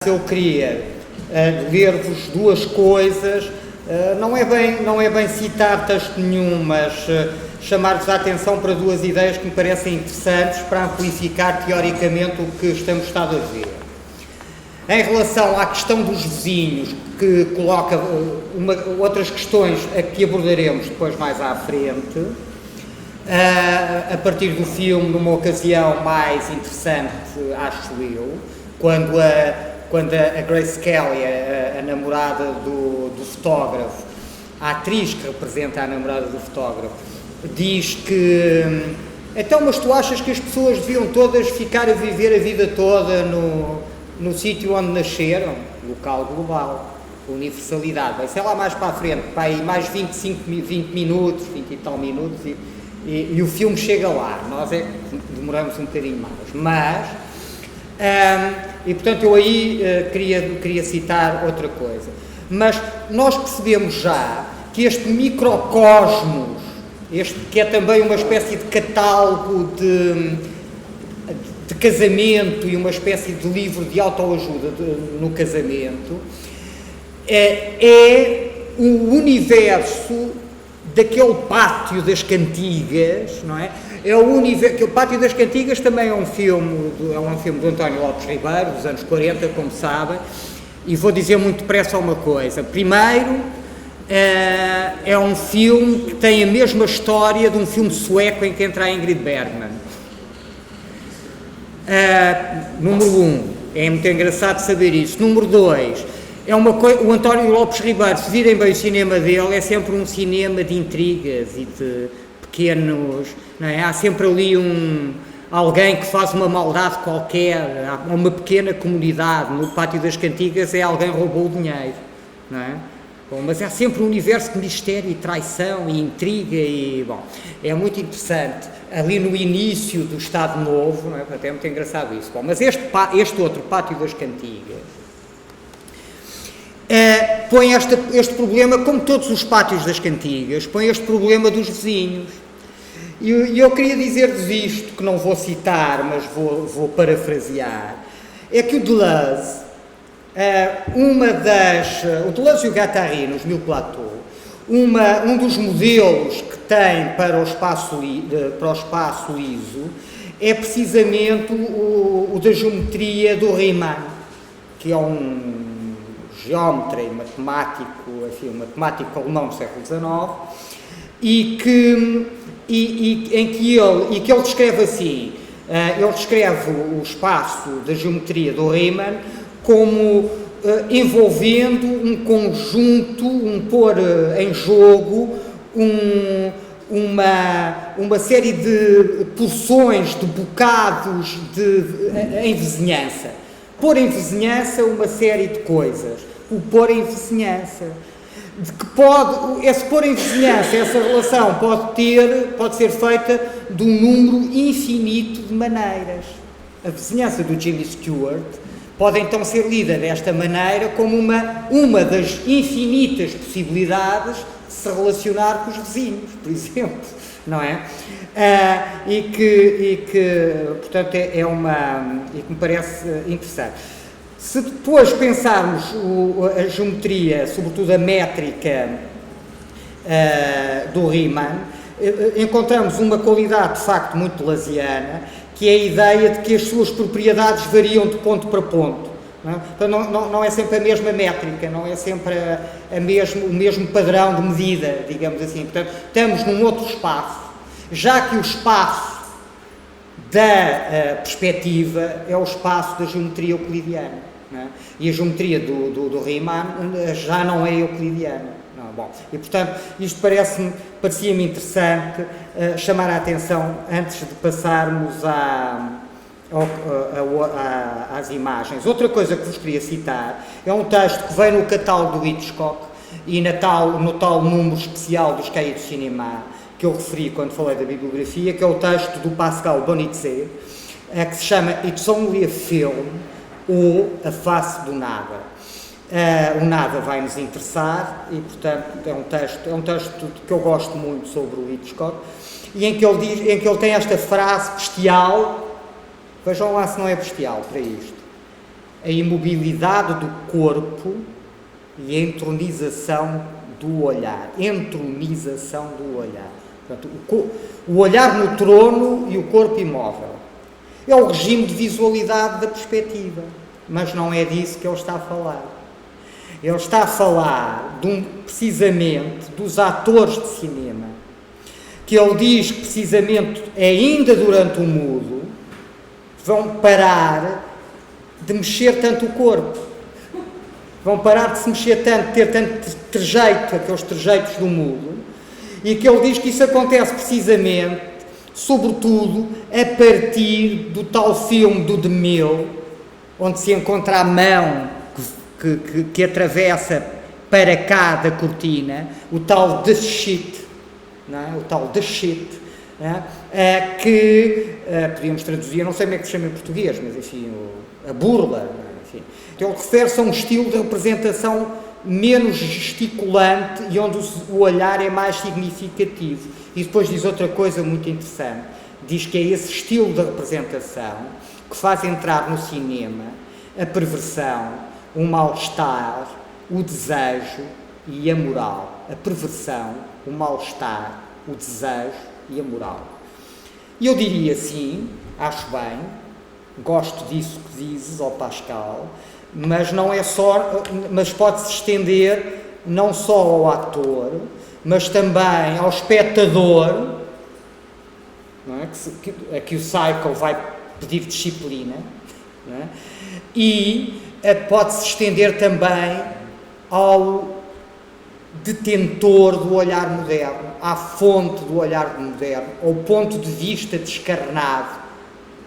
Eu queria ler-vos duas coisas, não é bem citar texto nenhum, mas chamar-vos a atenção para duas ideias que me parecem interessantes para amplificar teoricamente o que estamos estado a ver. Em relação à questão dos vizinhos, que coloca outras questões a que abordaremos depois mais à frente, a partir do filme, numa ocasião mais interessante, acho eu, quando a Grace Kelly, a namorada do fotógrafo, a atriz que representa a namorada do fotógrafo, diz que então, mas tu achas que as pessoas deviam todas ficar a viver a vida toda no sítio onde nasceram? Local global, universalidade. Vai ser lá mais para a frente, para aí mais 20 minutos, 20 e tal minutos, e o filme chega lá. Nós é que demoramos um bocadinho mais. E portanto eu aí queria citar outra coisa, mas nós percebemos já que este microcosmos, que é também uma espécie de catálogo de casamento e uma espécie de livro de autoajuda no casamento, é o universo daquele pátio das cantigas, não é? O Pátio das Cantigas também é um filme do António Lopes Ribeiro, dos anos 40, como sabem, e vou dizer muito depressa uma coisa. Primeiro, é um filme que tem a mesma história de um filme sueco em que entra a Ingrid Bergman. Número 1, é muito engraçado saber isso. Número 2, o António Lopes Ribeiro, se virem bem o cinema dele, é sempre um cinema de intrigas e de pequenos, não é? Há sempre ali alguém que faz uma maldade qualquer, há uma pequena comunidade. No Pátio das Cantigas é alguém que roubou o dinheiro, não é? Bom, mas há sempre um universo de mistério e traição e intriga e, bom, é muito interessante. Ali no início do Estado Novo, não é? Até é muito engraçado isso. Bom, mas este outro Pátio das Cantigas põe este problema, como todos os pátios das cantigas, põe este problema dos vizinhos. E eu queria dizer-vos isto, que não vou citar, mas vou parafrasear, é que o Deleuze, o Deleuze e o Guattari, nos Mille Plateaux, um dos modelos que tem para o espaço ISO é precisamente o da geometria do Riemann, que é um geómetra e matemático, enfim, um matemático alemão do século XIX, e que ele descreve assim, ele descreve o espaço da geometria do Riemann como envolvendo um conjunto, pôr em jogo uma série de porções, de bocados em vizinhança. Pôr em vizinhança uma série de coisas. O pôr em vizinhança. Esse pôr em vizinhança, essa relação pode ser feita de um número infinito de maneiras. A vizinhança do Jimmy Stewart pode então ser lida desta maneira como uma das infinitas possibilidades de se relacionar com os vizinhos, por exemplo, não é? E que portanto, e que me parece interessante. Se depois pensarmos a geometria, sobretudo a métrica do Riemann, encontramos uma qualidade de facto muito lasiana, que é a ideia de que as suas propriedades variam de ponto para ponto. Não é? Então não é sempre a mesma métrica, não é sempre o mesmo padrão de medida, digamos assim. Portanto, estamos num outro espaço, já que o espaço da perspectiva é o espaço da geometria euclidiana. Não é? E a geometria do Riemann já não é euclidiana. Não, bom, e portanto, isto parecia-me interessante chamar a atenção antes de passarmos às imagens. Outra coisa que vos queria citar é um texto que vem no catálogo do Hitchcock e no tal número especial dos Cahiers du Cinéma que eu referi quando falei da bibliografia, que é o texto do Pascal Bonizet, que se chama It's Only a Film, ou A Face do Nada. O nada vai nos interessar e, portanto, é um texto que eu gosto muito sobre o Hitchcock, e em que ele tem esta frase bestial. Vejam lá se não é bestial para isto. a imobilidade do corpo e a entronização do olhar. Entronização do olhar. Portanto, o olhar no trono e o corpo imóvel. É o regime de visualidade da perspectiva, mas não é disso que ele está a falar. Ele está a falar, precisamente, dos atores de cinema, que ele diz que, precisamente, ainda durante o mudo, vão parar de mexer tanto o corpo, vão parar de se mexer tanto, ter tanto trejeito, aqueles trejeitos do mudo, e que ele diz que isso acontece precisamente, sobretudo, a partir do tal filme do DeMille, onde se encontra a mão que atravessa para cá da cortina, o tal The Shit, não é? O tal The Shit, não é? Que podíamos traduzir, não sei como é que se chama em português, mas enfim, a burla, enfim. Então, refere-se a um estilo de representação menos gesticulante e onde o olhar é mais significativo. E depois diz outra coisa muito interessante, diz que é esse estilo de representação que faz entrar no cinema a perversão, o mal-estar, o desejo e a moral. A perversão, o mal-estar, o desejo e a moral. E eu diria sim, acho bem, gosto disso que dizes, ó Pascal, mas não é só, mas pode-se estender não só ao ator, mas também ao espectador, não é? que o Cycle vai pedir disciplina, não é? E pode-se estender também ao detentor do olhar moderno, à fonte do olhar moderno, ao ponto de vista descarnado,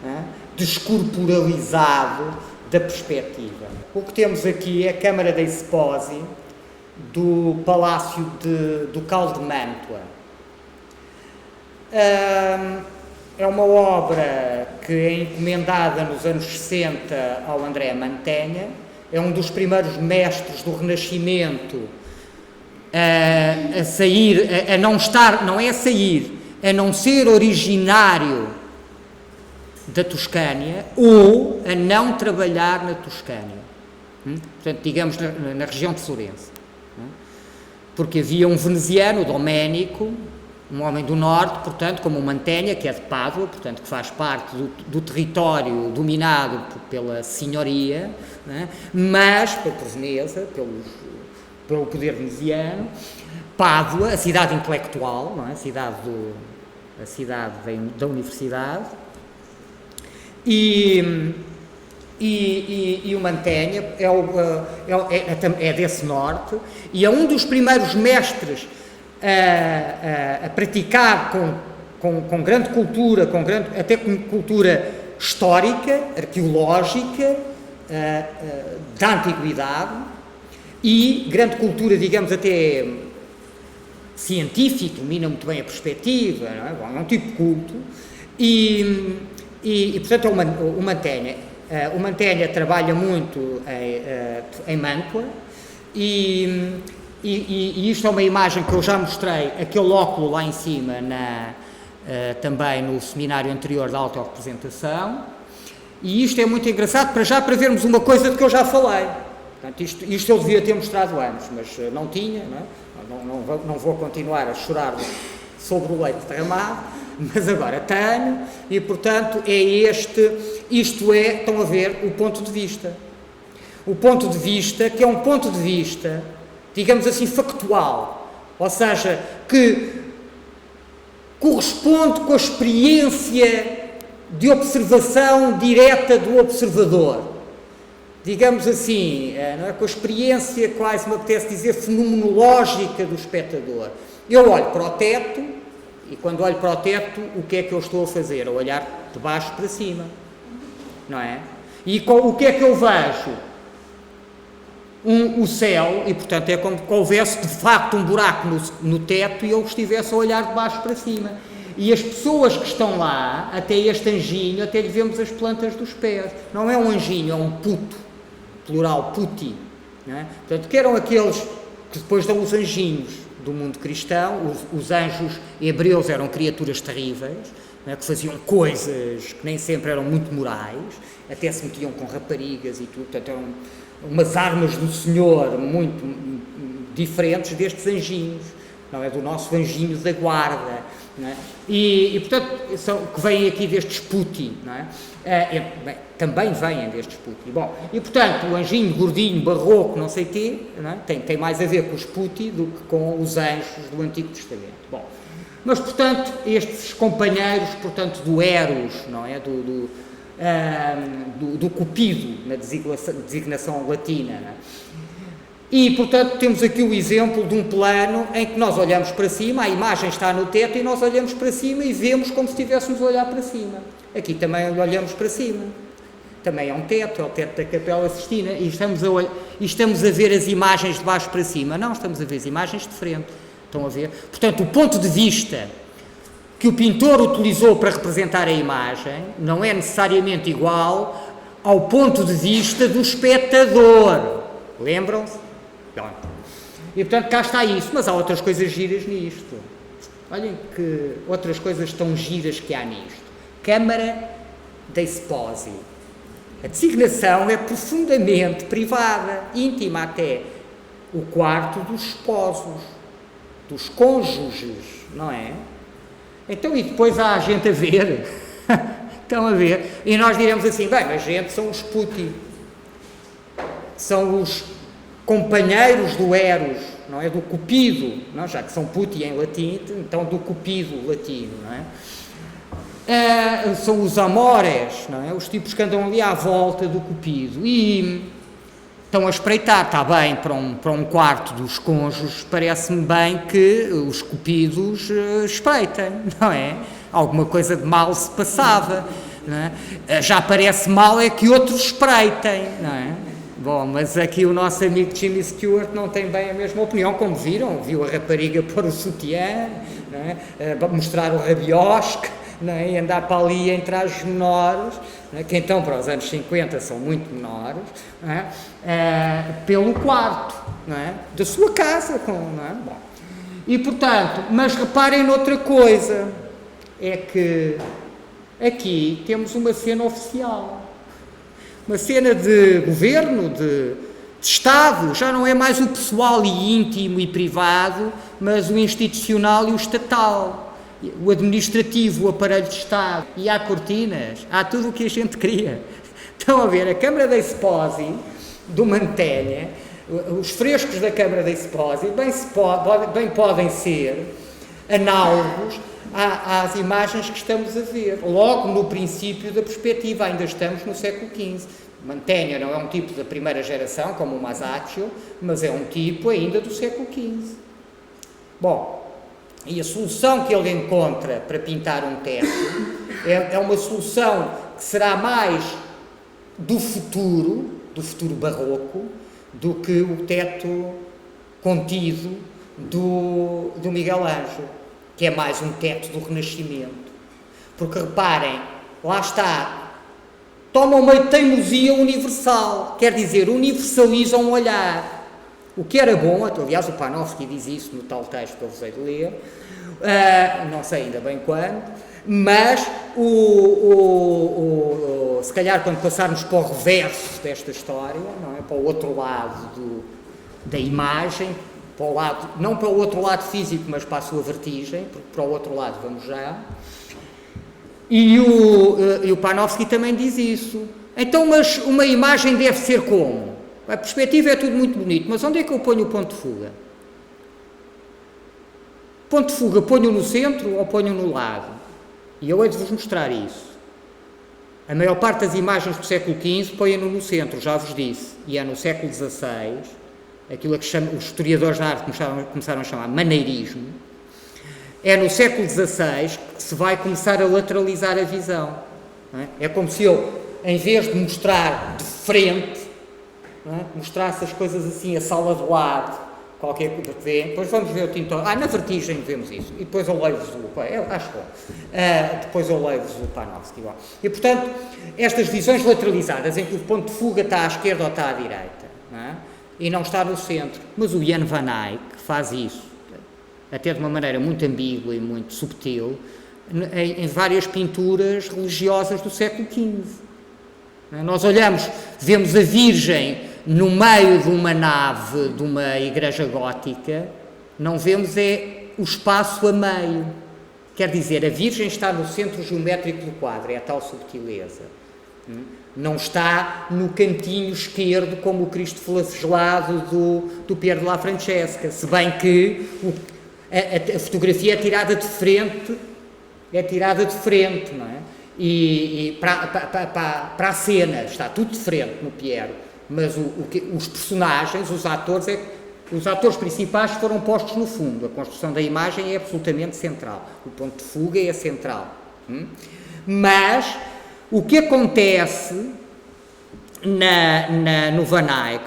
não é? Descorporalizado da perspectiva. O que temos aqui é a Câmara dei Sposi do Palácio do Cal de Mântua. É uma obra que é encomendada nos anos 60 ao André Mantegna, é um dos primeiros mestres do Renascimento a sair, a não estar, não é a sair, a não ser originário da Toscânia ou a não trabalhar na Toscânia. Portanto, digamos na região de Florença. Porque havia um veneziano, o Domênico, um homem do norte, portanto, como o Mantegna, que é de Pádua, portanto, que faz parte do território dominado pela senhoria, né? Mas, por Veneza, pelo poder veneziano, Pádua, a cidade intelectual, não é? a cidade da universidade, e o Mantegna é desse norte, e é um dos primeiros mestres a praticar com grande cultura, até com cultura histórica, arqueológica, da antiguidade, e grande cultura, digamos, até científica, domina muito bem a perspectiva, não é? Bom, é um tipo de culto, e portanto, o Mantegna. O Mantegna trabalha muito em Mântua, e isto é uma imagem que eu já mostrei, aquele óculo lá em cima, também no seminário anterior da autorrepresentação, e isto é muito engraçado, para vermos uma coisa de que eu já falei. Portanto, isto eu devia ter mostrado antes, mas não tinha, não é? Não vou continuar a chorar sobre o leite derramado, mas agora tenho, e portanto isto é, estão a ver, o ponto de vista. O ponto de vista, que é um ponto de vista, digamos assim, factual, ou seja, que corresponde com a experiência de observação direta do observador. Digamos assim, não é? Com a experiência, quase me apetece dizer, fenomenológica do espectador. Eu olho para o teto, e quando olho para o teto, o que é que eu estou a fazer? A olhar de baixo para cima, não é? E o que é que eu vejo? O céu, e portanto é como que houvesse de facto um buraco no teto e eu estivesse a olhar de baixo para cima. E as pessoas que estão lá, até este anjinho, até lhe vemos as plantas dos pés. Não é um anjinho, é um puto, plural, puti. Não é? Portanto, que eram aqueles que depois dão os anjinhos do mundo cristão, os anjos hebreus eram criaturas terríveis, não é? Que faziam coisas que nem sempre eram muito morais, até se metiam com raparigas e tudo, portanto eram umas armas do Senhor muito diferentes destes anjinhos, não é? Do nosso anjinho da guarda, não é? E portanto, que vêm aqui destes puti, não é? Bem, também vêm destes puti. Bom, e portanto, o anjinho gordinho, barroco, não sei o quê, não é? Tem mais a ver com os puti do que com os anjos do Antigo Testamento. Bom, mas portanto, estes companheiros, portanto, do Eros, não é? Do Cupido, na designação latina, não é? E, portanto, temos aqui o exemplo de um plano em que nós olhamos para cima, a imagem está no teto e nós olhamos para cima e vemos como se estivéssemos a olhar para cima. Aqui também olhamos para cima. Também é um teto, é o teto da Capela Sistina, e estamos a ver as imagens de baixo para cima. Não, estamos a ver as imagens de frente. Estão a ver? Portanto, o ponto de vista que o pintor utilizou para representar a imagem não é necessariamente igual ao ponto de vista do espectador. Lembram-se? E portanto cá está isso, mas há outras coisas giras nisto. Olhem que outras coisas tão giras que há nisto. Câmara dei Sposi. A designação é profundamente privada, íntima até. O quarto dos esposos, dos cônjuges, não é? Então, e depois há a gente a ver. Estão a ver? E nós diremos assim, bem, a gente são os puti. São os companheiros do Eros, não é? Do Cupido, não? Já que são puti em latim, então do Cupido latino, não é? São os amores, não é? Os tipos que andam ali à volta do Cupido e estão a espreitar, está bem, para um quarto dos cônjuges, parece-me bem que os Cupidos espreitem, não é? Alguma coisa de mal se passava, não é? Já parece mal é que outros espreitem, não é? Bom, mas aqui o nosso amigo Jimmy Stewart não tem bem a mesma opinião, como viu a rapariga pôr o sutiã, não é? Mostrar o rabiosque, não é? E andar para ali entre as menores, não é? Que então para os anos 50 são muito menores, não é? Pelo quarto, não é? Da sua casa, não é? Bom, e portanto, mas reparem noutra coisa, é que aqui temos uma cena oficial. Uma cena de governo, de Estado, já não é mais o pessoal e íntimo e privado, mas o institucional e o estatal, o administrativo, o aparelho de Estado. E há cortinas, há tudo o que a gente queria. Estão a ver, a Câmara dei Sposi, do Mantegna, os frescos da Câmara dei Sposi, bem podem ser análogos às imagens que estamos a ver, logo no princípio da perspectiva, ainda estamos no século XV. Mantegna não é um tipo da primeira geração, como o Masaccio, mas é um tipo ainda do século XV. Bom, e a solução que ele encontra para pintar um teto é uma solução que será mais do futuro barroco, do que o teto contido do Miguel Ângelo, que é mais um teto do Renascimento. Porque reparem, lá está, toma uma teimosia universal, quer dizer, universaliza um olhar. O que era bom, aliás o Panofsky diz isso no tal texto que eu vos hei de ler, não sei ainda bem quando, mas se calhar quando passarmos para o reverso desta história, não é? Para o outro lado da imagem, para o lado, não para o outro lado físico, mas para a sua vertigem, porque para o outro lado vamos já. E o Panofsky também diz isso. Então, mas uma imagem deve ser como? A perspectiva é tudo muito bonito, mas onde é que eu ponho o ponto de fuga? Ponto de fuga, ponho no centro ou ponho no lado? E eu hei de vos mostrar isso. A maior parte das imagens do século XV põem-no no centro, já vos disse, e é no século XVI, aquilo que os historiadores da arte começaram a chamar maneirismo. É no século XVI que se vai começar a lateralizar a visão. Não é? É como se eu, em vez de mostrar de frente, não é? Mostrasse as coisas assim, a sala do lado, qualquer coisa, depois vamos ver o Tintor. Na vertigem vemos isso, e depois eu leio-vos acho bom. Depois eu leio-vos o Panofsky. E portanto, estas visões lateralizadas, em que o ponto de fuga está à esquerda ou está à direita, não é? E não está no centro, mas o Jan van Eyck faz isso, até de uma maneira muito ambígua e muito subtil, em várias pinturas religiosas do século XV. Nós olhamos, vemos a Virgem no meio de uma nave de uma igreja gótica, não vemos o espaço a meio. Quer dizer, a Virgem está no centro geométrico do quadro, é a tal subtileza. Não está no cantinho esquerdo como o Cristo flagelado do Pier della Francesca, se bem que a fotografia é tirada de frente, não é? E para a cena, está tudo de frente no Piero, mas os personagens, os atores principais foram postos no fundo. A construção da imagem é absolutamente central, o ponto de fuga é central. Mas o que acontece no Van Eyck,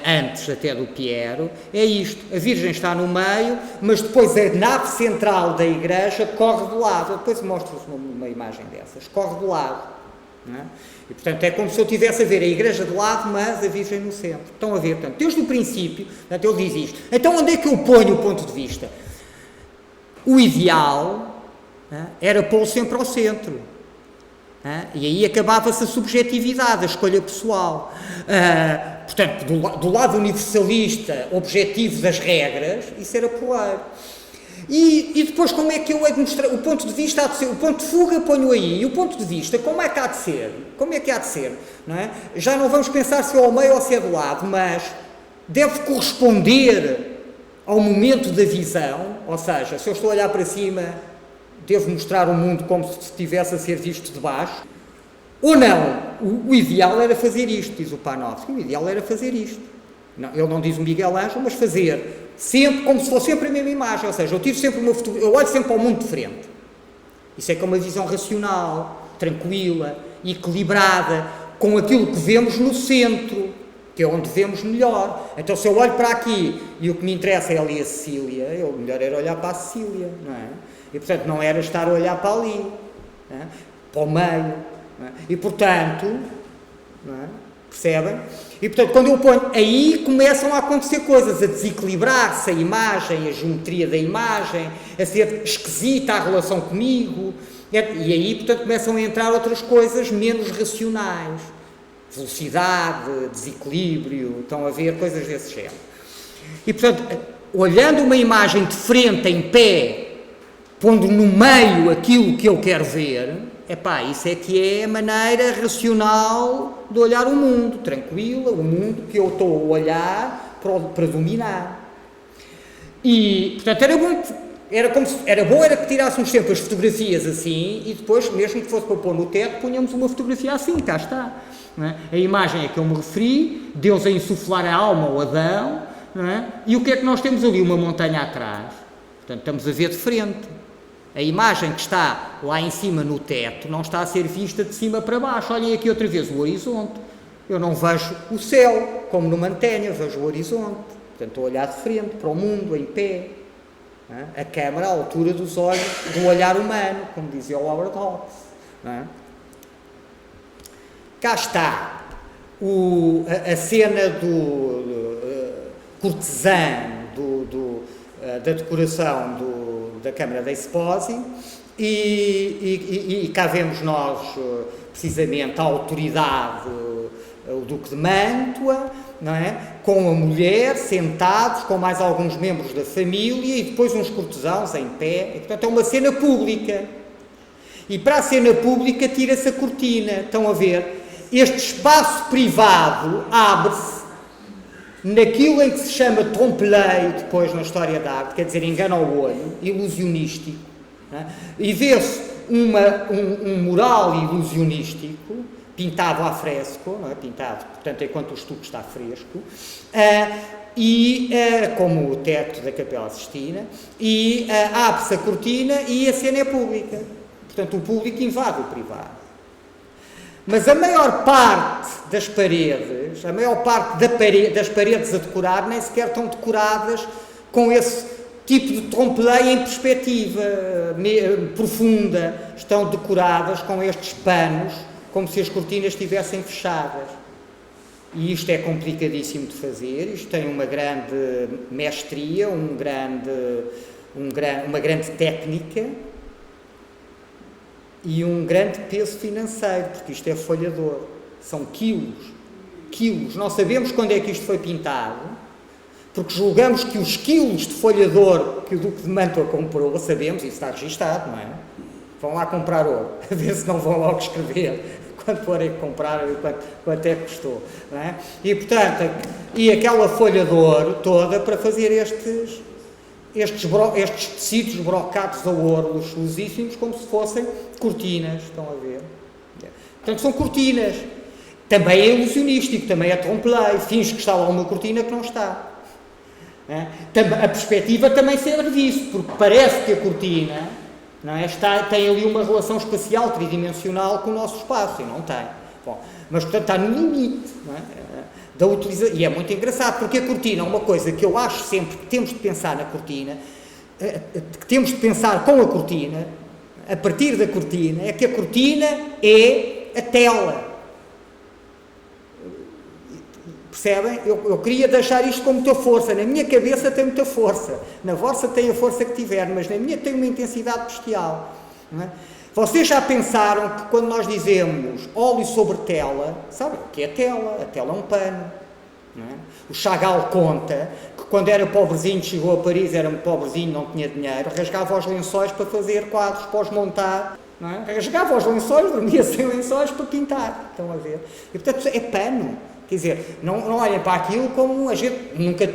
antes até do Piero, é isto: a Virgem está no meio, mas depois a nave central da igreja corre do lado. Depois mostro-vos uma imagem dessas, corre do lado, não é? E portanto é como se eu estivesse a ver a igreja do lado, mas a Virgem no centro. Estão a ver, portanto, desde o princípio, portanto, ele diz isto. Então onde é que eu ponho o ponto de vista? O ideal era pô-lo sempre ao centro. E aí acabava-se a subjetividade, a escolha pessoal. Portanto, do lado universalista, objetivo das regras, isso era polar. E depois como é que eu hei de mostrar? O ponto de vista há de ser, o ponto de fuga ponho aí, e o ponto de vista, como é que há de ser? Como é que há de ser? Não é? Já não vamos pensar se é ao meio ou se é do lado, mas deve corresponder ao momento da visão, ou seja, se eu estou a olhar para cima, devo mostrar o mundo como se estivesse a ser visto de baixo, ou não. O ideal era fazer isto, diz o Panofsky, o ideal era fazer isto. Não, ele não diz o Miguel Ângelo, mas fazer sempre, como se fosse sempre a mesma imagem, ou seja, eu tiro sempre eu olho sempre para o mundo de frente. Isso é que é uma visão racional, tranquila, equilibrada, com aquilo que vemos no centro, que é onde vemos melhor. Então, se eu olho para aqui e o que me interessa é ali a Cecília, o melhor era olhar para a Cecília, não é? E, portanto, não era estar a olhar para ali, não é? Para o meio, não é? E, portanto, não é? Percebem? E, portanto, quando eu ponho, aí começam a acontecer coisas, a desequilibrar-se a imagem, a geometria da imagem, a ser esquisita a relação comigo, e aí, portanto, começam a entrar outras coisas menos racionais. Velocidade, desequilíbrio, estão a ver coisas desse género. E, portanto, olhando uma imagem de frente, em pé, pondo no meio aquilo que eu quero ver, isso é que é a maneira racional de olhar o mundo, tranquila, o mundo que eu estou a olhar para dominar. E, portanto, era bom que tirássemos sempre as fotografias assim e depois, mesmo que fosse para pôr no teto, punhamos uma fotografia assim, cá está. Não é? A imagem é que eu me referi, Deus a insuflar a alma ao Adão, não é? E o que é que nós temos ali? Uma montanha atrás. Portanto, estamos a ver de frente. A imagem que está lá em cima no teto não está a ser vista de cima para baixo. Olhem aqui outra vez o horizonte. Eu não vejo o céu como numa antena, vejo o horizonte. Portanto, estou a olhar de frente para o mundo, em pé. Não é? A câmara à altura dos olhos, do olhar humano, como dizia o Howard Hawks. Não é? Cá está a cena do cortesã, da decoração da Câmara da Esposa e cá vemos nós precisamente a autoridade, o Duque de Mantua, não é? Com a mulher, sentados, com mais alguns membros da família e depois uns cortesãos em pé, e, portanto é uma cena pública. E para a cena pública tira-se a cortina, estão a ver? Este espaço privado abre-se naquilo em que se chama trompe-l'œil depois na história da arte, quer dizer, engano ao olho, ilusionístico, é? E vê-se um mural ilusionístico, pintado à fresco, não é? Pintado, portanto, enquanto o estuque está fresco, como o teto da Capela Sistina, e abre-se a cortina e a cena é pública. Portanto, o público invade o privado. Mas a maior parte das paredes, das paredes a decorar, nem sequer estão decoradas com esse tipo de trompe-l'œil em perspectiva profunda. Estão decoradas com estes panos, como se as cortinas estivessem fechadas. E isto é complicadíssimo de fazer, isto tem uma grande mestria, uma grande técnica. e um grande peso financeiro, porque isto é folha de ouro, são quilos, não sabemos quando é que isto foi pintado, porque julgamos que os quilos de folha de ouro que o Duque de Mantua comprou, sabemos, isso está registado, não é? Vão lá comprar ouro, a ver se não vão logo escrever quando forem comprar e quanto é que custou, não é? E, portanto, e aquela folha de ouro toda para fazer estes tecidos brocados a ouro, luxuosíssimos, como se fossem cortinas, estão a ver? Portanto, são cortinas. Também é ilusionístico, também é trompe-l'œil, finge que está lá uma cortina que não está. A perspectiva também serve disso, porque parece que a cortina, não é, tem ali uma relação espacial tridimensional com o nosso espaço, e não tem. Bom, mas, portanto, está no limite, não é, da utilização. E é muito engraçado, porque a cortina é uma coisa que eu acho sempre que temos de pensar na cortina, que temos de pensar com a cortina, a partir da cortina, é que a cortina é a tela. Percebem? Eu queria deixar isto com muita força. Na minha cabeça tem muita força. Na vossa tem a força que tiver, mas na minha tem uma intensidade bestial. Não é? Vocês já pensaram que quando nós dizemos óleo sobre tela, sabem o que é tela? A tela é um pano. Não é? O Chagall conta que quando era pobrezinho, chegou a Paris, era muito pobrezinho, não tinha dinheiro, rasgava os lençóis para fazer quadros, para os montar. Não é? Rasgava os lençóis, dormia sem lençóis para pintar. Estão a ver? E portanto é pano. Quer dizer, não olhem para aquilo como a gente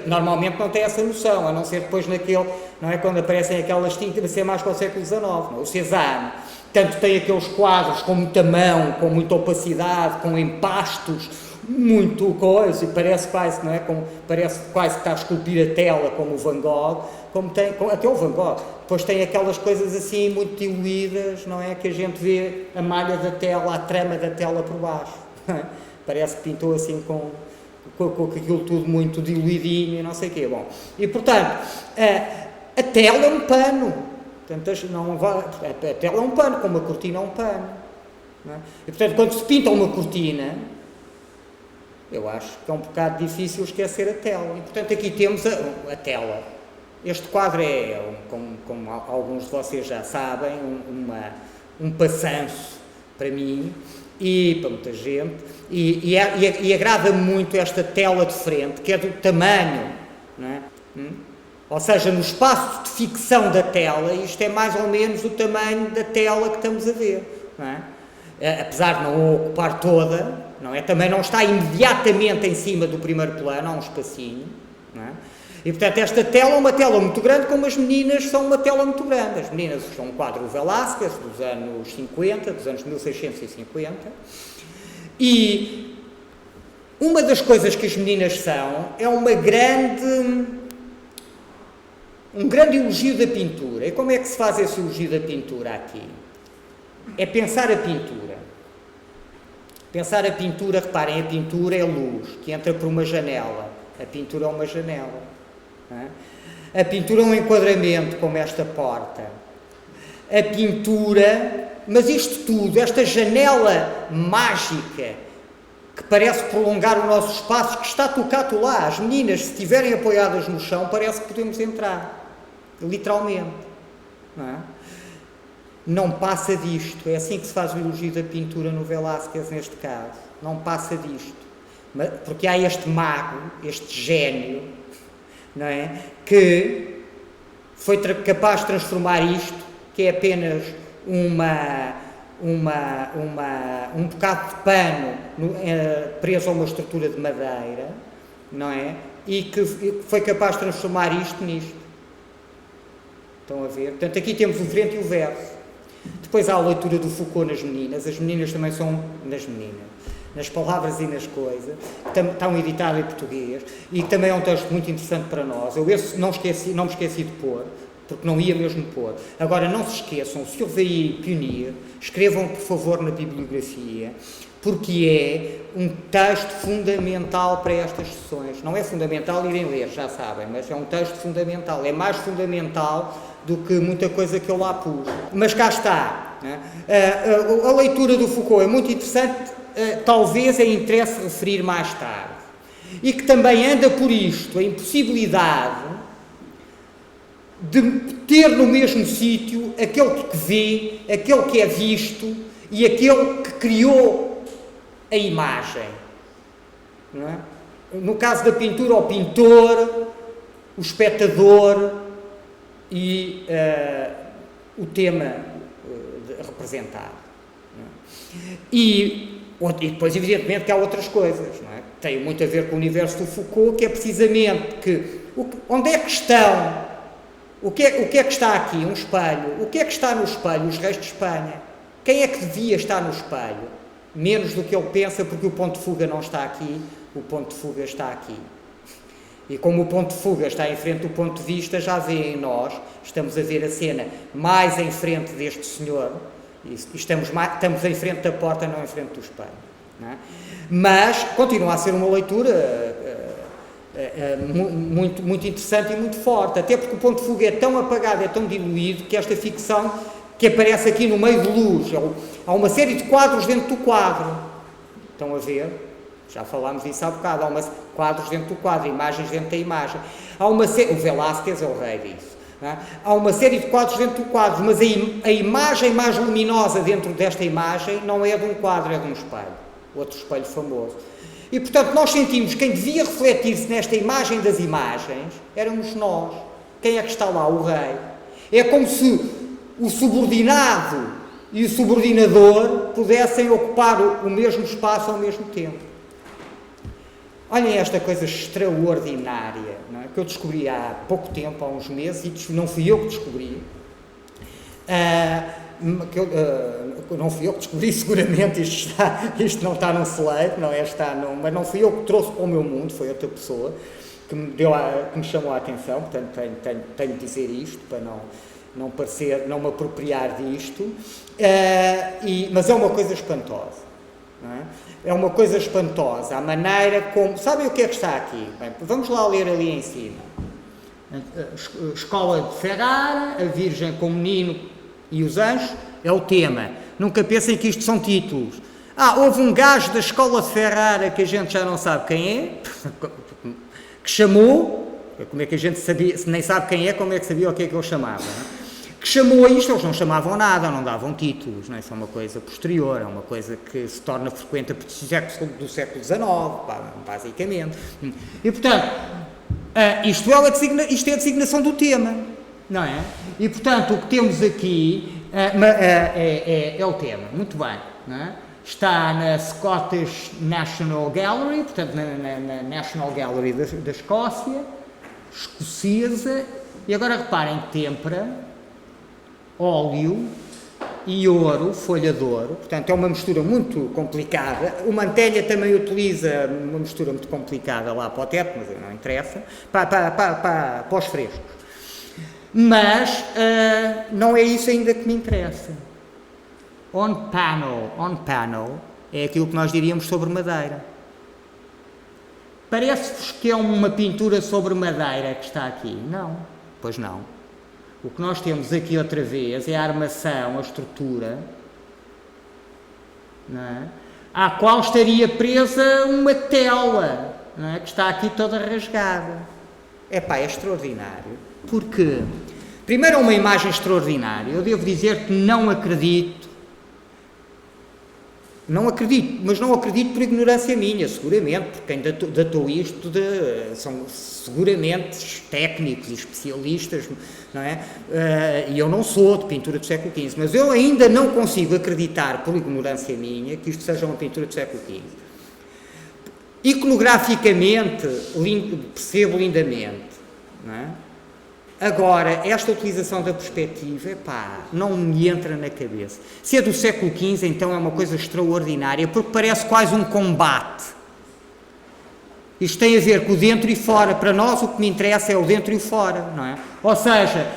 normalmente não tem essa noção, a não ser depois naquele, não é, quando aparecem aquelas tintas, vai ser mais para o século XIX, não é? O Cézanne, tanto tem aqueles quadros com muita mão, com muita opacidade, com empastos, muito coisa, e parece quase, não é, parece quase que está a esculpir a tela, como o Van Gogh, até o Van Gogh, depois tem aquelas coisas assim muito diluídas, não é, que a gente vê a malha da tela, a trama da tela por baixo, não é? Parece que pintou assim com aquilo tudo muito diluidinho e não sei o quê. Bom, e portanto, a tela é um pano. Portanto, a tela é um pano, como a cortina é um pano. Não é? E portanto, quando se pinta uma cortina, eu acho que é um bocado difícil esquecer a tela. E portanto, aqui temos a tela. Este quadro é, como alguns de vocês já sabem, um passanço para mim e para muita gente. E agrada-me muito esta tela de frente, que é do tamanho, não é? Ou seja, no espaço de ficção da tela, isto é mais ou menos o tamanho da tela que estamos a ver, não é? Apesar de não ocupar toda, não é? Também não está imediatamente em cima do primeiro plano, há um espacinho, não é? E portanto esta tela é uma tela muito grande, como as meninas são uma tela muito grande. As meninas são um quadro Velázquez dos anos 50, dos anos 1650. E uma das coisas que as meninas são é um grande elogio da pintura. E como é que se faz esse elogio da pintura aqui? É pensar a pintura. Pensar a pintura, reparem, a pintura é luz, que entra por uma janela. A pintura é uma janela. Não é? A pintura é um enquadramento, como esta porta. A pintura... Mas isto tudo, esta janela mágica que parece prolongar o nosso espaço, que está tocado lá, as meninas, se estiverem apoiadas no chão, parece que podemos entrar, literalmente, não é? Não passa disto, é assim que se faz o elogio da pintura no Velázquez neste caso, não passa disto, porque há este mago, este gênio, não é? Que foi capaz de transformar isto, que é apenas um bocado de pano preso a uma estrutura de madeira, não é? E que foi capaz de transformar isto nisto. Estão a ver? Portanto, aqui temos o frente e o verso. Depois há a leitura do Foucault nas meninas. As meninas também são nas meninas. Nas palavras e nas coisas. Estão editado em português. E também é um texto muito interessante para nós. Eu esse não me esqueci de pôr, porque não ia mesmo pôr. Agora, não se esqueçam, se houve aí pioneiro, escrevam, por favor, na bibliografia, porque é um texto fundamental para estas sessões. Não é fundamental irem ler, já sabem, mas é um texto fundamental. É mais fundamental do que muita coisa que eu lá pus. Mas cá está. Né? A leitura do Foucault é muito interessante, talvez é interesse referir mais tarde. E que também anda por isto, a impossibilidade de ter no mesmo sítio aquele que vê, aquele que é visto e aquele que criou a imagem. Não é? No caso da pintura, o pintor, o espectador e o tema representado. Não é? E depois, evidentemente, que há outras coisas. Não é? Tem muito a ver com o universo do Foucault, que é precisamente onde é que estão, o que é que está aqui? Um espelho. O que é que está no espelho? Os reis de Espanha. Quem é que devia estar no espelho? Menos do que ele pensa, porque o ponto de fuga não está aqui, o ponto de fuga está aqui. E como o ponto de fuga está em frente do ponto de vista, já vê em nós, estamos a ver a cena mais em frente deste senhor, e estamos em frente da porta, não em frente do espelho. Não é? Mas continua a ser uma leitura muito, muito interessante e muito forte, até porque o ponto de fuga é tão apagado, é tão diluído, que esta ficção que aparece aqui no meio de luz, há uma série de quadros dentro do quadro, estão a ver? Já falámos disso há bocado, quadros dentro do quadro, imagens dentro da imagem, o Velázquez é o rei disso, não é? Há uma série de quadros dentro do quadro, mas a imagem mais luminosa dentro desta imagem não é de um quadro, é de um espelho, outro espelho famoso. E, portanto, nós sentimos que quem devia refletir-se nesta imagem das imagens éramos nós. Quem é que está lá? O rei. É como se o subordinado e o subordinador pudessem ocupar o mesmo espaço ao mesmo tempo. Olhem esta coisa extraordinária, não é? Que eu descobri há pouco tempo, há uns meses, e não fui eu que descobri. Não fui eu que descobri, seguramente, isto não está num slide, mas não fui eu que trouxe para o meu mundo, foi outra pessoa que me chamou a atenção, portanto tenho de dizer isto para não me apropriar disto, mas é uma coisa espantosa, não é? É uma coisa espantosa, a maneira como... Sabem o que é que está aqui? Bem, vamos lá ler ali em cima. Escola de Ferrara, a Virgem com o Menino e os Anjos, é o tema. Nunca pensem que isto são títulos. Houve um gajo da Escola de Ferrara, que a gente já não sabe quem é, que chamou, como é que a gente sabia, se nem sabe quem é, como é que sabia o que é que ele chamava, não é? Que chamou a isto, eles não chamavam nada, não davam títulos, não é? Isso é uma coisa posterior, é uma coisa que se torna frequente a partir do século XIX, basicamente. E, portanto, isto é a designação do tema, não é? E, portanto, o que temos aqui é o tema, muito bem, não é? Está na Scottish National Gallery, portanto, na National Gallery da Escócia, escocesa, e agora reparem, têmpera, óleo e ouro, folha de ouro, portanto é uma mistura muito complicada. O Mantelha também utiliza uma mistura muito complicada lá para o teto, mas não interessa, para os frescos. Mas não é isso ainda que me interessa. On panel é aquilo que nós diríamos sobre madeira. Parece-vos que é uma pintura sobre madeira que está aqui? Não, pois não. O que nós temos aqui outra vez é a armação, a estrutura, não é? À qual estaria presa uma tela, não é? Que está aqui toda rasgada. É extraordinário. Porque, primeiro, é uma imagem extraordinária. Eu devo dizer que não acredito, mas não acredito por ignorância minha, seguramente, porque quem datou isto são seguramente técnicos e especialistas, não é? E eu não sou de pintura do século XV, mas eu ainda não consigo acreditar, por ignorância minha, que isto seja uma pintura do século XV. Iconograficamente, percebo lindamente, não é? Agora, esta utilização da perspectiva, não me entra na cabeça. Se é do século XV, então é uma coisa extraordinária, porque parece quase um combate. Isto tem a ver com o dentro e fora. Para nós, o que me interessa é o dentro e o fora, não é? Ou seja,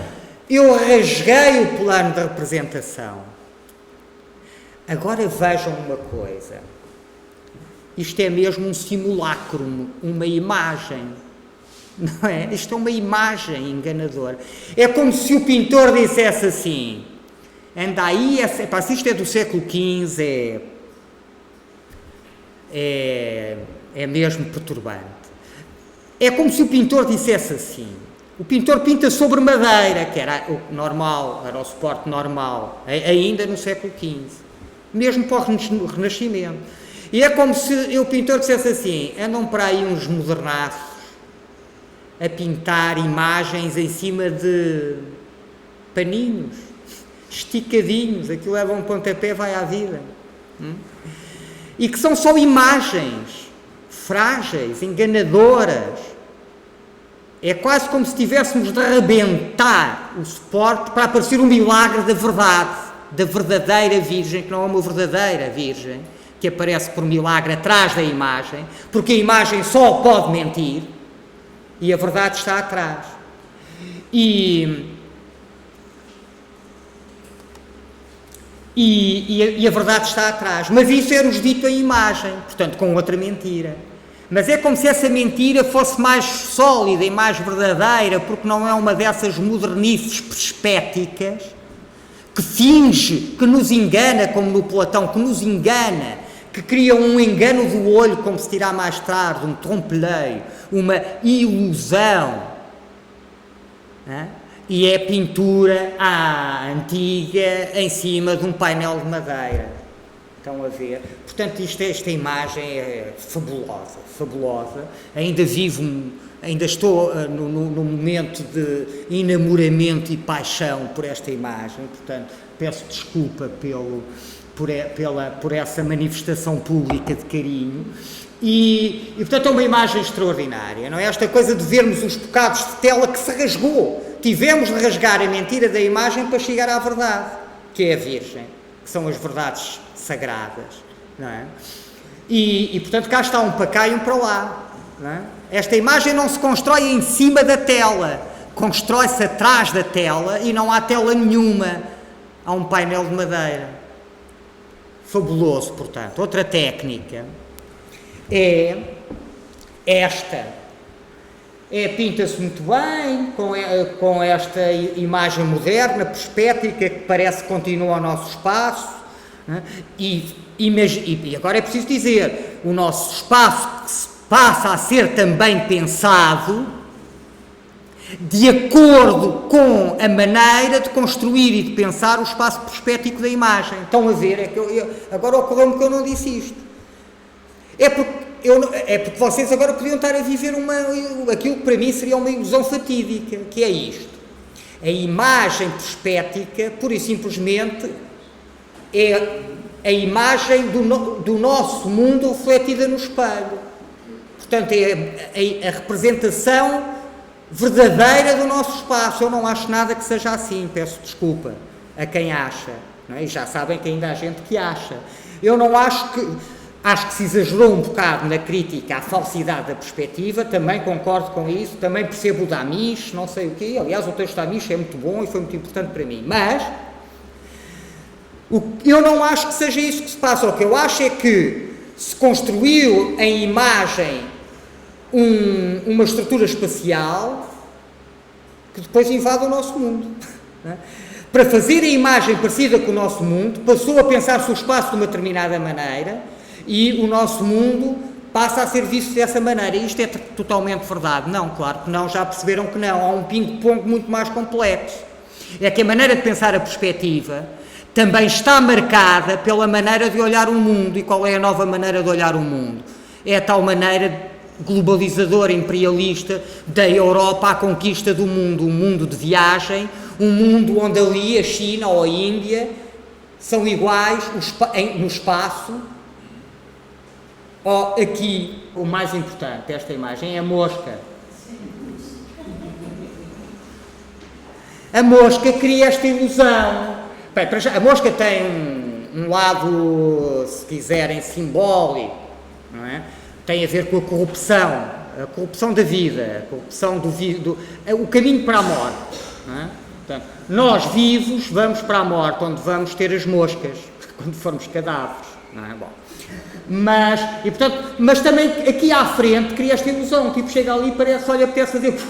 eu rasguei o plano da representação. Agora vejam uma coisa. Isto é mesmo um simulacro, uma imagem. Não é? Isto é uma imagem enganadora. É como se o pintor dissesse assim, anda aí, se isto é do século XV, é mesmo perturbante. É como se o pintor dissesse assim, O pintor pinta sobre madeira, que era o normal, era o suporte normal, ainda no século XV, mesmo para o Renascimento. E é como se o pintor dissesse assim: andam para aí uns modernaços a pintar imagens em cima de paninhos, esticadinhos, aquilo leva um pontapé, vai à vida. E que são só imagens frágeis, enganadoras. É quase como se tivéssemos de arrebentar o suporte para aparecer um milagre da verdade, da verdadeira Virgem, que não é uma verdadeira Virgem, que aparece por milagre atrás da imagem, porque a imagem só pode mentir e a verdade está atrás. E a verdade está atrás. Mas isso era-nos dito em imagem, portanto, com outra mentira. Mas é como se essa mentira fosse mais sólida e mais verdadeira, porque não é uma dessas modernices perspéticas que finge, que nos engana, como no Platão, que nos engana, que cria um engano do olho, como se dirá mais tarde, um trompe-l'œil, uma ilusão. E é pintura antiga em cima de um painel de madeira. Estão a ver? Portanto, esta imagem é fabulosa, fabulosa. Ainda estou no momento de enamoramento e paixão por esta imagem, portanto, peço desculpa por essa manifestação pública de carinho. E, portanto, é uma imagem extraordinária, não é? Esta coisa de vermos os bocados de tela que se rasgou. Tivemos de rasgar a mentira da imagem para chegar à verdade, que é a Virgem, que são as verdades sagradas, não é? E portanto, cá está um para cá e um para lá, não é? Esta imagem não se constrói em cima da tela, constrói-se atrás da tela e não há tela nenhuma, há um painel de madeira. Fabuloso, portanto. Outra técnica é esta. Pinta-se muito bem, com esta imagem moderna, perspética, que parece que continua o nosso espaço. E agora é preciso dizer, o nosso espaço passa a ser também pensado de acordo com a maneira de construir e de pensar o espaço perspético da imagem. Estão a ver? Agora ocorreu-me que eu não disse isto. É porque vocês agora podiam estar a viver aquilo que para mim seria uma ilusão fatídica, que é isto. A imagem perspética, pura e simplesmente, é a imagem do nosso mundo refletida no espelho. Portanto, é a representação verdadeira do nosso espaço. Eu não acho nada que seja assim, peço desculpa a quem acha, não é? E já sabem que ainda há gente que acha. Eu não acho que se exagerou um bocado na crítica à falsidade da perspectiva, também concordo com isso, também percebo o da Amish, não sei o quê. Aliás, o texto da Amish é muito bom e foi muito importante para mim, mas eu não acho que seja isso que se passa. O que eu acho é que se construiu em imagem uma estrutura espacial que depois invade o nosso mundo. Não é? Para fazer a imagem parecida com o nosso mundo, passou a pensar-se o espaço de uma determinada maneira e o nosso mundo passa a ser visto dessa maneira. E isto é totalmente verdade? Não, claro que não, já perceberam que não. Há um ping-pong muito mais complexo. É que a maneira de pensar a perspectiva também está marcada pela maneira de olhar o mundo. E qual é a nova maneira de olhar o mundo? É a tal maneira globalizadora, imperialista, da Europa à conquista do mundo, um mundo de viagem, um mundo onde ali a China ou a Índia são iguais no espaço. Aqui, o mais importante desta imagem é a mosca. A mosca cria esta ilusão. Bem, a mosca tem um lado, se quiserem, simbólico, não é? Tem a ver com a corrupção da vida, a corrupção o caminho para a morte. Não é? Portanto, nós vivos vamos para a morte, onde vamos ter as moscas, quando formos cadáveres. Não é? Bom, mas também aqui à frente cria esta ilusão, tipo chega ali e parece, olha, apetece fazer,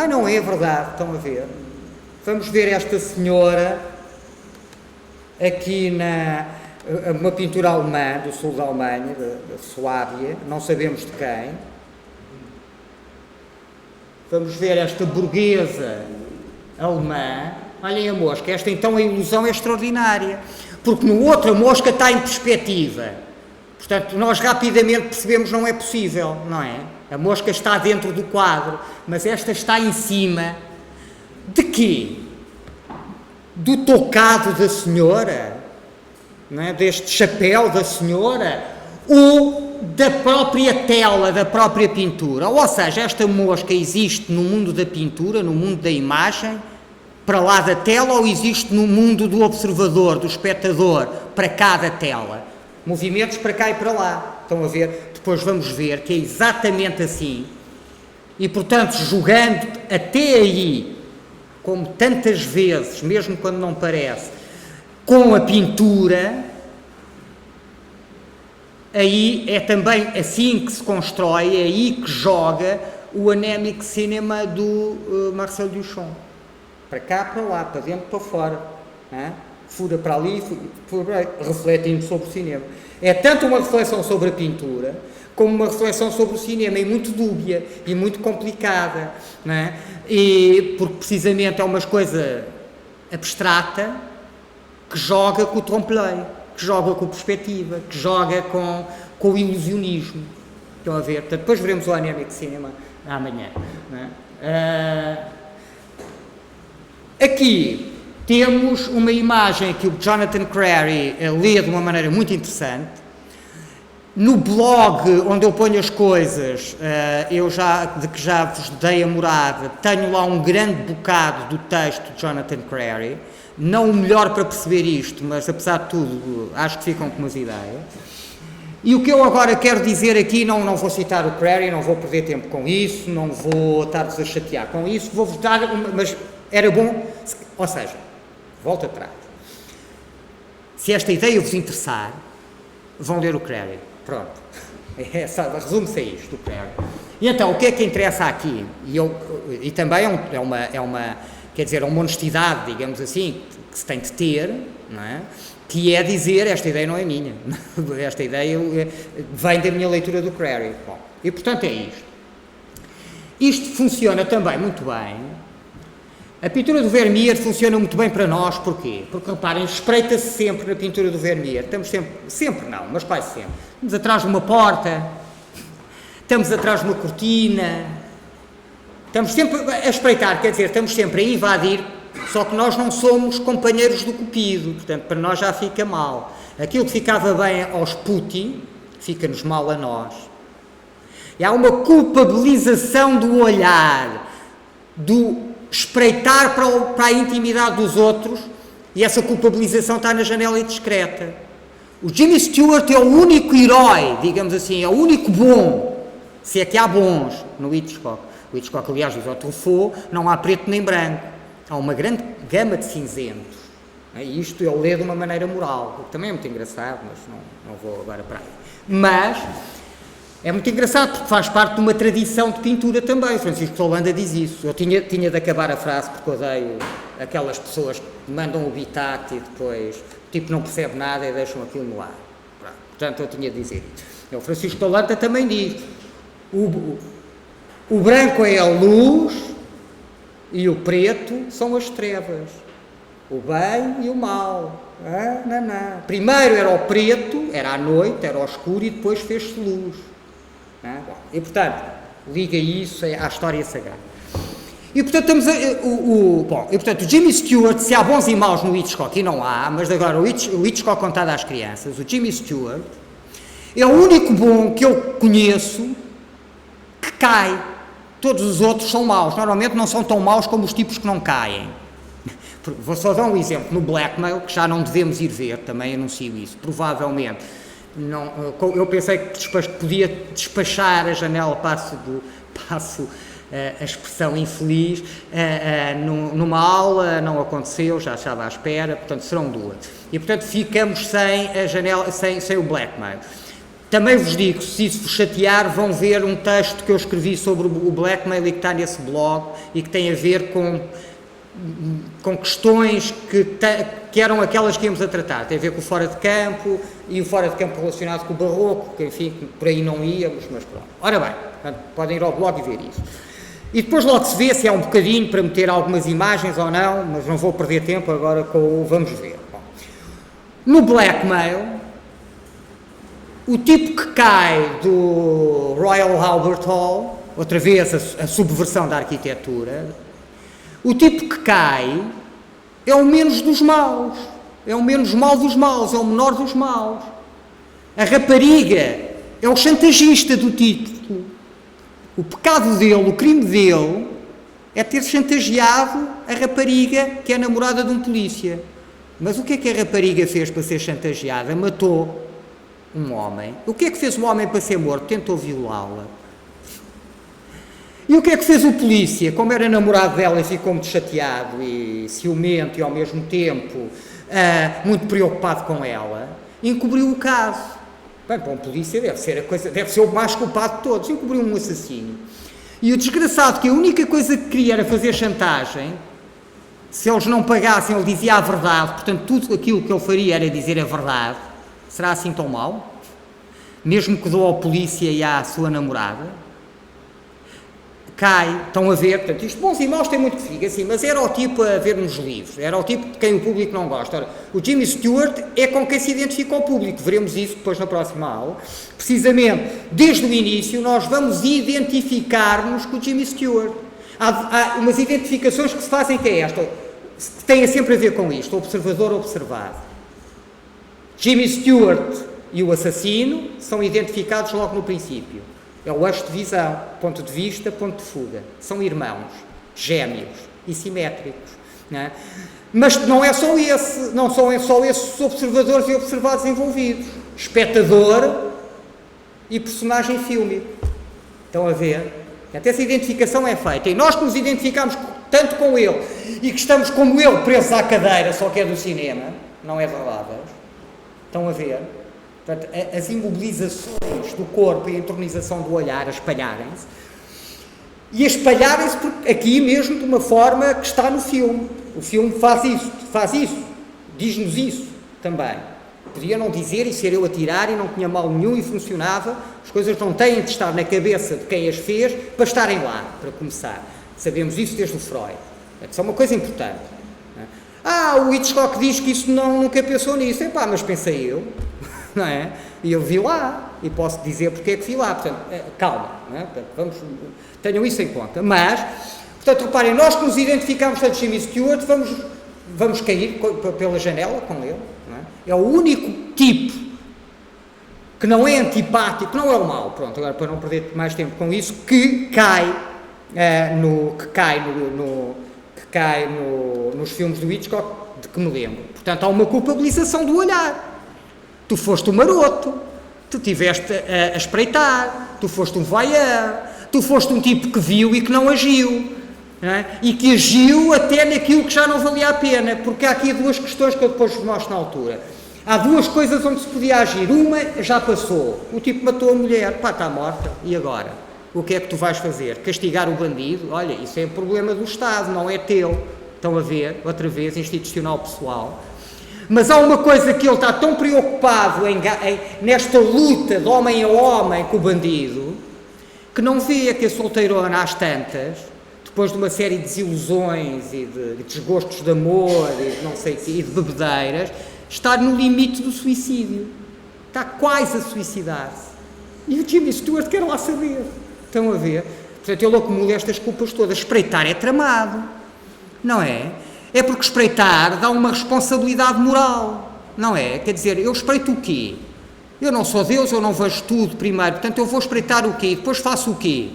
não é verdade, estão a ver? Vamos ver esta senhora aqui uma pintura alemã, do sul da Alemanha, da Suábia, não sabemos de quem. vamos ver esta burguesa alemã, olhem a mosca, esta então a ilusão é extraordinária, porque no outro a mosca está em perspectiva, portanto nós rapidamente percebemos que não é possível, não é? A mosca está dentro do quadro, mas esta está em cima, de quê? Do tocado da senhora, não é? Deste chapéu da senhora, ou da própria tela, da própria pintura, ou seja, esta mosca existe no mundo da pintura, no mundo da imagem, para lá da tela, ou existe no mundo do observador, do espectador, para cá da tela? Movimentos para cá e para lá, estão a ver? Depois vamos ver que é exatamente assim, e portanto, jogando até aí, como tantas vezes, mesmo quando não parece, com a pintura, aí é também assim que se constrói, é aí que joga o Anemic Cinema do Marcel Duchamp. Para cá, para lá, para dentro, para fora. Hein? Fura para ali, fura para aí, refletindo sobre o cinema. É tanto uma reflexão sobre a pintura, como uma reflexão sobre o cinema, e muito dúbia, e muito complicada. Não é? E, porque precisamente é uma coisa abstrata, que joga com o trompe-l'œil, que joga com a perspectiva, que joga com o ilusionismo. Estão a ver? Portanto, depois veremos o Anemic Cinema amanhã. Não é? Aqui temos uma imagem que o Jonathan Crary lê de uma maneira muito interessante. No blog onde eu ponho as coisas, de que já vos dei a morada, tenho lá um grande bocado do texto de Jonathan Crary. Não o melhor para perceber isto, mas apesar de tudo, acho que ficam com umas ideias. E o que eu agora quero dizer aqui, não vou citar o Crary, não vou perder tempo com isso, não vou estar-vos a chatear com isso, vou-vos dar, mas era bom, ou seja, volta atrás. Se esta ideia vos interessar, vão ler o Crary, pronto. Resume-se a isto, o Crary. E então, o que é que interessa aqui? E também é uma honestidade, digamos assim, que se tem de ter, não é? Que é dizer, esta ideia não é minha, esta ideia vem da minha leitura do Crary. Bom, e portanto é isto. Isto funciona também muito bem. A pintura do Vermeer funciona muito bem para nós, porquê? Porque, reparem, espreita-se sempre na pintura do Vermeer, estamos sempre não, mas quase sempre. Estamos atrás de uma porta, estamos atrás de uma cortina, estamos sempre a espreitar, quer dizer, estamos sempre a invadir, só que nós não somos companheiros do cupido, portanto, para nós já fica mal. Aquilo que ficava bem aos Putin, fica-nos mal a nós. E há uma culpabilização do olhar, do espreitar para a intimidade dos outros, e essa culpabilização está na janela indiscreta. O Jimmy Stewart é o único herói, digamos assim, é o único bom, se é que há bons no Hitchcock. O Hitchcock, aliás, diz ao Truffaut, não há preto nem branco, há uma grande gama de cinzentos. E isto ele lê de uma maneira moral, o que também é muito engraçado, mas não vou agora para aí. Mas é muito engraçado porque faz parte de uma tradição de pintura também. Francisco de Holanda diz isso. Eu tinha de acabar a frase porque odeio aquelas pessoas que mandam o bitate e depois o tipo não percebe nada e deixam aquilo no ar. Portanto, eu tinha de dizer isso. O Francisco de Holanda também diz: o branco é a luz e o preto são as trevas. O bem e o mal. Primeiro era o preto, era a noite, era o escuro e depois fez-se luz. E portanto, liga isso à história sagrada. E portanto, o Jimmy Stewart, se há bons e maus no Hitchcock, e não há, mas agora o Hitchcock contado às crianças, o Jimmy Stewart é o único bom que eu conheço que cai. Todos os outros são maus, normalmente não são tão maus como os tipos que não caem. Vou só dar um exemplo, no Blackmail, que já não devemos ir ver, também anuncio isso, provavelmente. Não, eu pensei que podia despachar a janela, passo a expressão infeliz, numa aula, não aconteceu, já estava à espera, portanto serão duas. E portanto ficamos sem a janela, sem o Blackmail. Também vos digo, se isso vos chatear, vão ver um texto que eu escrevi sobre o Blackmail e que está nesse blog e que tem a ver com questões que eram aquelas que íamos a tratar, tem a ver com o fora de campo e o fora de campo relacionado com o barroco, que enfim, por aí não íamos, mas pronto. Ora bem, podem ir ao blog e ver isso. E depois logo se vê se é um bocadinho para meter algumas imagens ou não, mas não vou perder tempo agora com o vamos ver. Bom, no blackmail, o tipo que cai do Royal Albert Hall, outra vez a subversão da arquitetura, o tipo que cai é o menos dos maus, é o menos mau dos maus, é o menor dos maus. A rapariga é o chantagista do título. O pecado dele, o crime dele, é ter chantageado a rapariga que é namorada de um polícia. Mas o que é que a rapariga fez para ser chantageada? Matou um homem. O que é que fez o homem para ser morto? Tentou violá-la. E o que é que fez o polícia? Como era namorado dela e ficou muito chateado e ciumento e ao mesmo tempo muito preocupado com ela, encobriu o caso. Bem, para um polícia deve ser o mais culpado de todos, encobriu um assassino. E o desgraçado, que a única coisa que queria era fazer chantagem, se eles não pagassem, ele dizia a verdade, portanto tudo aquilo que ele faria era dizer a verdade. Será assim tão mau? Mesmo que dou ao polícia e à sua namorada? Cai, estão a ver, portanto, isto bons e maus tem muito que fica assim, mas era o tipo a ver nos livros, era o tipo de quem o público não gosta. Ora, o Jimmy Stewart é com quem se identifica o público, veremos isso depois na próxima aula. Precisamente, desde o início, nós vamos identificar-nos com o Jimmy Stewart. Há umas identificações que se fazem que é esta, que têm sempre a ver com isto, observador observado. Jimmy Stewart e o assassino são identificados logo no princípio. É o eixo de visão, ponto de vista, ponto de fuga. São irmãos, gêmeos e simétricos. Não é? Mas não é só esse, não são só esses observadores e observados envolvidos. Espectador e personagem fílmico. Estão a ver? Até essa identificação é feita. E nós que nos identificamos tanto com ele e que estamos como ele presos à cadeira, só que é do cinema, não é verdade? Estão a ver? Portanto, as imobilizações do corpo e a entronização do olhar a espalharem-se, e a espalharem-se aqui mesmo de uma forma que está no filme. O filme faz isso, diz-nos isso também. Podia não dizer e ser eu a tirar e não tinha mal nenhum e funcionava. As coisas não têm de estar na cabeça de quem as fez para estarem lá, para começar. Sabemos isso desde o Freud. Isso é uma coisa importante. O Hitchcock diz que isso nunca pensou nisso. Epá, mas pensei eu. Não é? E eu vi lá, e posso dizer porque é que vi lá, portanto, calma, não é? Portanto, tenham isso em conta, mas, portanto, reparem, nós que nos identificamos com Jimmy Stewart, vamos cair pela janela com ele, não é? É o único tipo que não é antipático, não é o mau, pronto, agora para não perder mais tempo com isso, que cai nos filmes do Hitchcock, de que me lembro. Portanto, há uma culpabilização do olhar. Tu foste um maroto, tu estiveste a espreitar, tu foste um voyeur, tu foste um tipo que viu e que não agiu, não é? E que agiu até naquilo que já não valia a pena, porque há aqui duas questões que eu depois vos mostro na altura. Há duas coisas onde se podia agir, uma já passou, o tipo matou a mulher, pá, está morta, e agora? O que é que tu vais fazer? Castigar o bandido? Olha, isso é problema do Estado, não é teu. Estão a ver, outra vez, institucional pessoal. Mas há uma coisa que ele está tão preocupado nesta luta de homem a homem com o bandido, que não vê que a solteirona às tantas, depois de uma série de desilusões e de desgostos de amor e de não sei o quê, e de bebedeiras, está no limite do suicídio. Está quase a suicidar-se. E o Jimmy Stewart quer lá saber. Estão a ver? Portanto, ele acumula estas culpas todas. Espreitar é tramado. Não é? É porque espreitar dá uma responsabilidade moral, não é? Quer dizer, eu espreito o quê? Eu não sou Deus, eu não vejo tudo primeiro, portanto eu vou espreitar o quê? Depois faço o quê?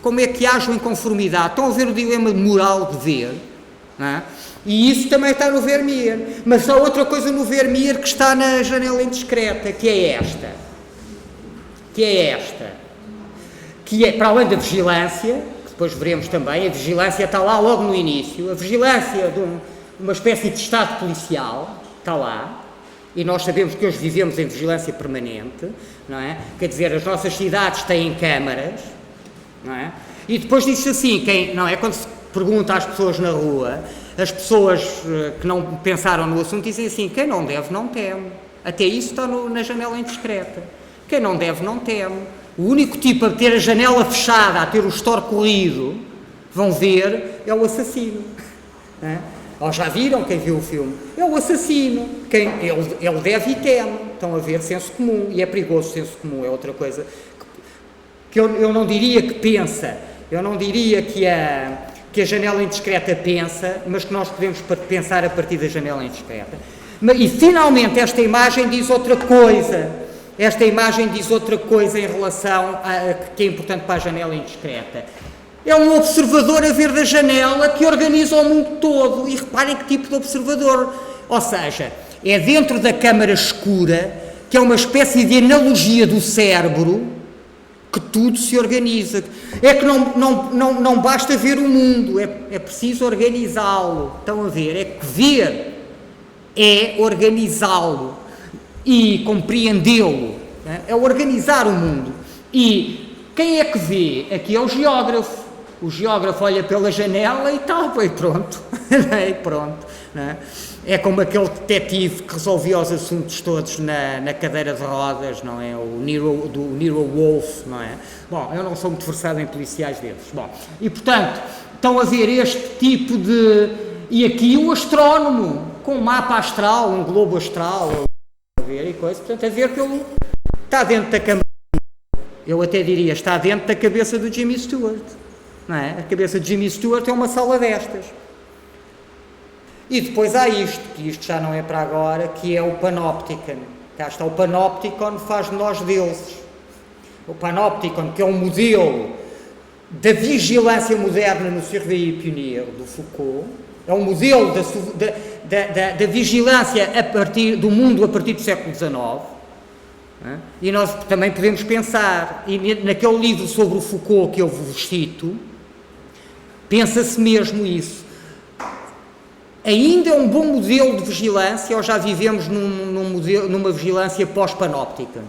Como é que hajo em conformidade? Estão a ver o dilema moral de ver, não é? E isso também está no Vermeer, mas há outra coisa no Vermeer que está na janela indiscreta, que é esta, que é, para além da vigilância, depois veremos também, a vigilância está lá logo no início, a vigilância de uma espécie de estado policial está lá, e nós sabemos que hoje vivemos em vigilância permanente, não é? Quer dizer, as nossas cidades têm câmaras, não é? E depois diz-se assim, não é? Quando se pergunta às pessoas na rua, as pessoas que não pensaram no assunto dizem assim, quem não deve não teme, até isso está na janela indiscreta, quem não deve não teme. O único tipo a ter a janela fechada, a ter o store corrido, vão ver, é o assassino. Ou já viram, quem viu o filme? É o assassino, ele deve e teme. Estão a ver, senso comum, e é perigoso senso comum, é outra coisa que eu não diria que pensa, eu não diria que a janela indiscreta pensa, mas que nós podemos pensar a partir da janela indiscreta. E finalmente esta imagem diz outra coisa, em relação que é importante para a janela indiscreta. É um observador a ver da janela que organiza o mundo todo, e reparem que tipo de observador, ou seja, é dentro da câmara escura, que é uma espécie de analogia do cérebro, que tudo se organiza. É que não basta ver o mundo, é preciso organizá-lo. Estão a ver? É que ver é organizá-lo e compreendê-lo, é organizar o mundo. E quem é que vê? Aqui é o geógrafo. O geógrafo olha pela janela e tal, e pronto. E pronto, não é? É como aquele detetive que resolvia os assuntos todos na cadeira de rodas, não é? O Nero Wolfe, não é? Bom, eu não sou muito versado em policiais desses. Bom, e portanto, estão a ver este tipo de... E aqui o astrónomo, com um mapa astral, um globo astral, a ver e coisa, portanto, a ver que ele está dentro da câmara. Eu até diria, está dentro da cabeça do Jimmy Stewart, não é? A cabeça de Jimmy Stewart é uma sala destas. E depois há isto, que isto já não é para agora, que é o Panopticon. Cá está, o Panopticon faz de nós deuses. O Panopticon, que é um modelo da vigilância moderna no Surveiller Pionnier do Foucault, é um modelo da vigilância do mundo a partir do século XIX. E nós também podemos pensar, e naquele livro sobre o Foucault que eu vos cito, pensa-se mesmo isso. Ainda é um bom modelo de vigilância, ou já vivemos numa vigilância pós-panóptica?